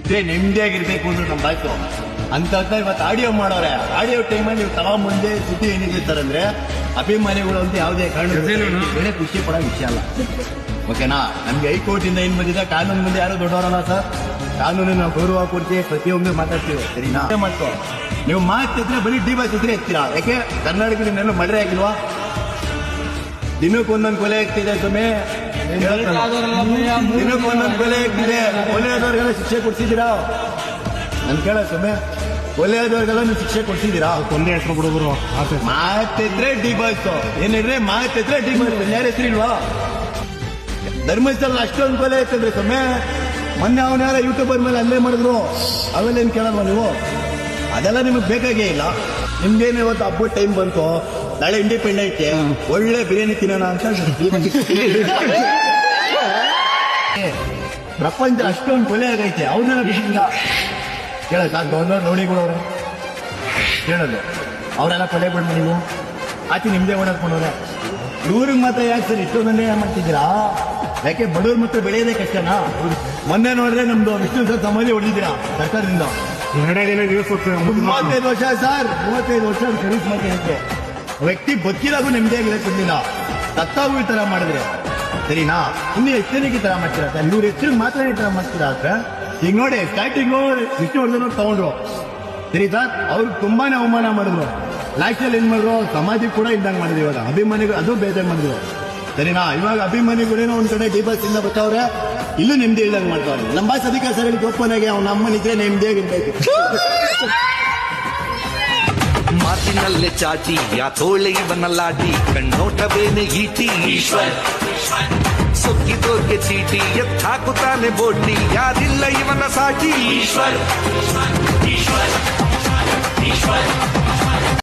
ಇದ್ರೆ ನೆಮ್ಮದಿಯಾಗಿರ್ಬೇಕು ಅಂದ್ರೆ ನಮ್ಮ ಬಾಯ್ತು ಅಂತ ಇವತ್ತು ಆಡಿಯೋ ಮಾಡೋರೆ. ಆಡಿಯೋ ಟೈಮಲ್ಲಿ ನೀವು ತಗೊಂಬಂದೆ ಸುದ್ದಿ ಏನಿರ್ತಾರಂದ್ರೆ ಅಭಿಮಾನಿಗಳು ಅಂತ ಯಾವುದೇ ಕಾರಣ ಖುಷಿ ಪಡೋ ವಿಷಯ ಅಲ್ಲ. ಓಕೆನಾ? ನಮ್ಗೆ ಹೈಕೋರ್ಟಿಂದ ಏನ್ ಬಂದಿದೆ, ಕಾನೂನು ಮುಂದೆ ಯಾರು ದೊಡ್ಡವರಲ್ಲ ಸರ್. ಕಾನೂನಿನ ನಾವು ಗೌರವ ಕೊಡ್ತೀವಿ, ಪ್ರತಿಯೊಂದು ಮಾತಾಡ್ತೀವಿ. ಸರಿನಾ? ಮಾಡ್ಕೋ, ನೀವು ಮಾತಿದ್ರೆ ಬರೀ ಡಿಬಾಸ್ ಇದ್ರೆ ಎತ್ತೀರಾ. ಯಾಕೆ ಕರ್ನಾಟಕದಿಂದ ಮರ್ಡರ್ ಆಗಿಲ್ವಾ? ದಿನಕ್ಕೊಂದೊಂದು ಕೊಲೆ ಆಗ್ತಿದೆ ಸುಮ್ಮನೆ, ದಿನಕ್ಕೊಂದೊಂದು ಕೊಲೆ ಆಗ್ತಿದೆ. ಕೊಲೆ ಆದವ್ರಿಗೆಲ್ಲ ಶಿಕ್ಷೆ ಕೊಡ್ಸಿದ್ದೀರಾ? ನನ್ ಕೇಳ ಸುಮ್ಮನೆ, ಕೊಲೆ ಆದವ್ರಿಗೆಲ್ಲ ನೀವು ಶಿಕ್ಷೆ ಕೊಡ್ಸಿದ್ದೀರಾ? ಒಂದೇ ಹೆಸರು ಬಿಡುಗರು ಮಾತಿದ್ರೆ ಡಿಬಾಸ್, ಏನಿದ್ರೆ ಮಾತಿದ್ರೆ ಡಿಬಾಸ್. ಯಾರ ಹೆಸರು ಇಲ್ವಾ? ಧರ್ಮಸ್ಥಳ ಅಷ್ಟೊಂದು ಕೊಲೆ ಆಯ್ತಂದ್ರೆ ಸುಮ್ಮನೆ. ಮೊನ್ನೆ ಅವನ್ಯಾರ ಯೂಟ್ಯೂಬರ್ ಮೇಲೆ ಅಲ್ಲೇ ಮಾಡಿದ್ರು, ಅವೆಲ್ಲ ಏನ್ ಕೇಳಲ್ವ ನೀವು? ಅದೆಲ್ಲ ನಿಮಗೆ ಬೇಕಾಗೇ ಇಲ್ಲ. ನಿಮ್ಗೇನು ಇವತ್ತು ಹಬ್ಬದ ಟೈಮ್ ಬಂತು, ನಾಳೆ ಇಂಡಿಪೆಂಡೆಂಟ್ ಡೇ, ಒಳ್ಳೆ ಬಿರಿಯಾನಿ ತಿನ್ನೋಣ ಅಂತ ಪ್ರಪಂಚ ಅಷ್ಟೊಂದು ಕೊಲೆ ಆಗೈತೆ. ಅವನ್ನೆಲ್ಲ ಬಿಟ್ಟಿಲ್ಲ ಕೇಳ ಗವರ್ನರ್ ನೋಡಿಗಳವ್ರೆ ಕೇಳೋದು, ಅವರೆಲ್ಲ ಕೊಲೆ ಬಿಡ್ಮ ನೀವು ಆಚೆ ನಿಮ್ದೇ ಓಡಾಡ್ಕೊಂಡವ್ರೆ. ಇವ್ರಿಗೆ ಮಾತ್ರ ಯಾಕೆ ಸರ್ ಇಷ್ಟೊಂದನ್ನೇ ಮಾಡ್ತಿದ್ದೀರಾ? ಯಾಕೆ ಬಡವ್ರ ಮಾತ್ರ ಬೆಳೆಯೋದೇ ಕಷ್ಟನಾ? ಮೊನ್ನೆ ನೋಡಿದ್ರೆ ನಮ್ದು ವಿಷ್ಣು ಸರ್ ಸಮಾಧಿ ಹೊಡೆದಿದ್ದೀರಾ ಸರ್ಕಾರದಿಂದ. 2 ದಿನ ನ್ಯೂಸ್ 35 ವರ್ಷ ಸರ್, 35 ವರ್ಷ ಸರ್ವಿಸ್ ಮಾಡ್ತೀನಿ. ವ್ಯಕ್ತಿ ಬದುಕಿದಾಗೂ ನೆಮ್ಮದಿಯಾಗಿರಕ್ಕಿಲ್ಲ, ಸತ್ತಾಗೂ ಈ ತರ ಮಾಡಿದ್ರೆ ಸರಿನಾ? ಇನ್ನು ಎಚ್ಚರಿಕೆ ತರ ಮಾಡ್ತೀರಾ ಸರ್? ಇವ್ರ ಹೆಸರಿಗೆ ಮಾತ್ರ ಈ ತರ ಮಾಡ್ತೀರಾ ಸರ್? ಈಗ ನೋಡಿ, ಸ್ಟಾರ್ಟಿಂಗು ವಿಷ್ಣುವರ್ಧನ್ ತಗೊಂಡ್ರು ಸರಿ ಸರ್, ಅವ್ರಿಗೆ ತುಂಬಾನೇ ಅವಮಾನ ಮಾಡಿದ್ರು. ಲಾಸ್ಟಲ್ಲಿ ಏನ್ ಮಾಡಿದ್ರು, ಸಮಾಧಿ ಕೂಡ ಇದ್ದಂಗೆ ಮಾಡಿದ್ರು. ಇವಾಗ ಅಭಿಮಾನಿಗಳು ಅದು ಬೇಜಾರು ಮಾಡಿದ್ರು ಸರಿನಾ? ಇವಾಗ ಅಭಿಮಾನಿಗಳೇನೋ ಒಂದ್ ಕಡೆ ಡಿಬಾಸ್ ಇಂದ ಬರ್ತಾವ್ರೆ, ಇಲ್ಲೂ ನೆಮ್ಮದಿ ಇಲ್ದಂಗೆ ಮಾಡ್ತಾವ್ರೆ. ನಮ್ಮ ಬಾಸ್ ಅಧಿಕಾರ ಸರ್ ಒಪ್ಪನಾಗೆ ಅವ್ನ ಅಮ್ಮನಿದ್ರೆ ನೆಮ್ಮದಿಯಾಗಿರ್ಬೇಕು. ಮಾತಿನಲ್ಲೇ ಚಾಟಿ ಯಾತೋಳೆ ಇವನ ಲಾಟಿ, ಕಣ್ಣೋಟವೇನೆ ಈಟಿ ಈಶ್ವರ್, ಸೊಕ್ಕಿದೋರ್ಗೆ ಚೀಟಿ ಎತ್ತಾಕುತ್ತಾನೆ ಬೋಟಿ, ಯಾರಿಲ್ಲ ಇವನ ಸಾಟಿ ಈಶ್ವರ್.